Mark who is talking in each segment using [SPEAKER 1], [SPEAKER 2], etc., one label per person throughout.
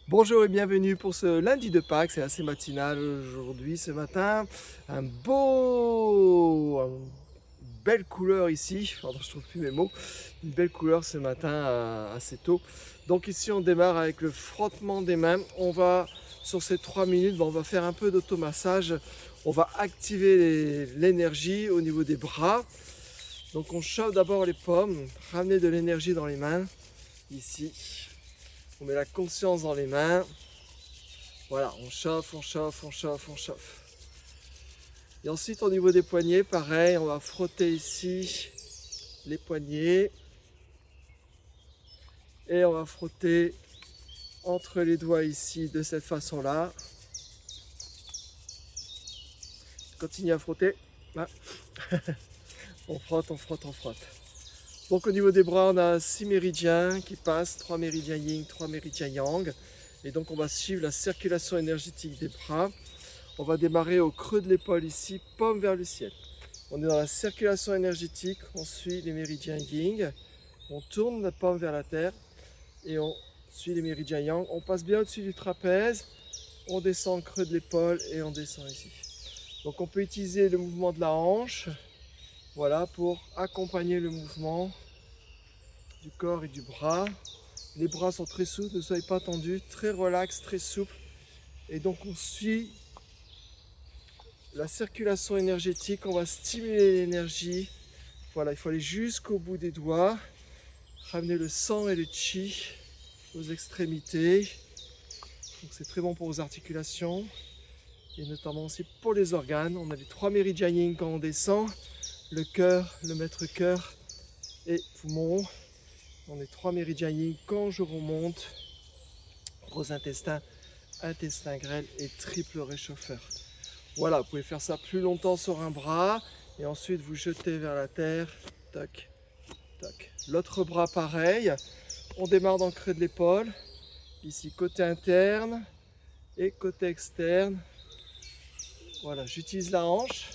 [SPEAKER 1] Bonjour et bienvenue pour ce lundi de Pâques, c'est assez matinal aujourd'hui, ce matin. Une belle couleur ici, pardon je trouve plus mes mots, une belle couleur ce matin assez tôt. Donc ici on démarre avec le frottement des mains. On va, sur ces 3 minutes, on va faire un peu d'automassage. On va activer l'énergie au niveau des bras. Donc on chauffe d'abord les pommes, ramener de l'énergie dans les mains, ici. On met la conscience dans les mains. Voilà, on chauffe, on chauffe, on chauffe, on chauffe. Et ensuite, au niveau des poignets, pareil, on va frotter ici les poignets. Et on va frotter entre les doigts ici, de cette façon-là. Continue à frotter. Là. On frotte, on frotte, on frotte. Donc au niveau des bras, on a 6 méridiens qui passent, 3 méridiens yin, 3 méridiens yang. Et donc on va suivre la circulation énergétique des bras. On va démarrer au creux de l'épaule ici, paume vers le ciel. On est dans la circulation énergétique, on suit les méridiens yin, on tourne la paume vers la terre et on suit les méridiens yang. On passe bien au-dessus du trapèze, on descend au creux de l'épaule et on descend ici. Donc on peut utiliser le mouvement de la hanche, voilà, pour accompagner le mouvement du corps et du bras. Les bras sont très souples, ne soyez pas tendus, très relax, très souple. Et donc on suit la circulation énergétique, on va stimuler l'énergie. Voilà, il faut aller jusqu'au bout des doigts, ramener le sang et le chi aux extrémités. Donc c'est très bon pour vos articulations et notamment aussi pour les organes. On a les 3 méridiens yin quand on descend, le cœur, le maître cœur et poumon. On est 3 méridiens yin quand je remonte, gros intestin, intestin grêle et triple réchauffeur. Voilà, vous pouvez faire ça plus longtemps sur un bras et ensuite vous jetez vers la terre. Tac, tac. L'autre bras pareil. On démarre dans le creux de l'épaule. Ici côté interne et côté externe. Voilà, j'utilise la hanche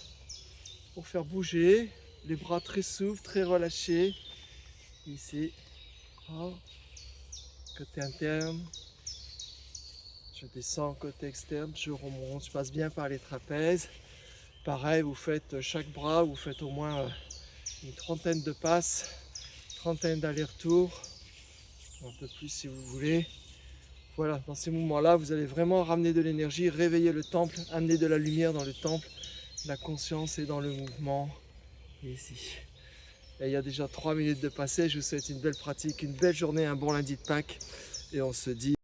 [SPEAKER 1] pour faire bouger. Les bras très souples, très relâchés. Ici, côté interne. Je descends côté externe, je remonte, je passe bien par les trapèzes. Pareil, vous faites chaque bras, vous faites au moins une trentaine de passes, trentaine d'allers-retours, un peu plus si vous voulez. Voilà, dans ces mouvements-là, vous allez vraiment ramener de l'énergie, réveiller le temple, amener de la lumière dans le temple. La conscience est dans le mouvement, ici. Et il y a déjà 3 minutes de passé, je vous souhaite une belle pratique, une belle journée, un bon lundi de Pâques. Et on se dit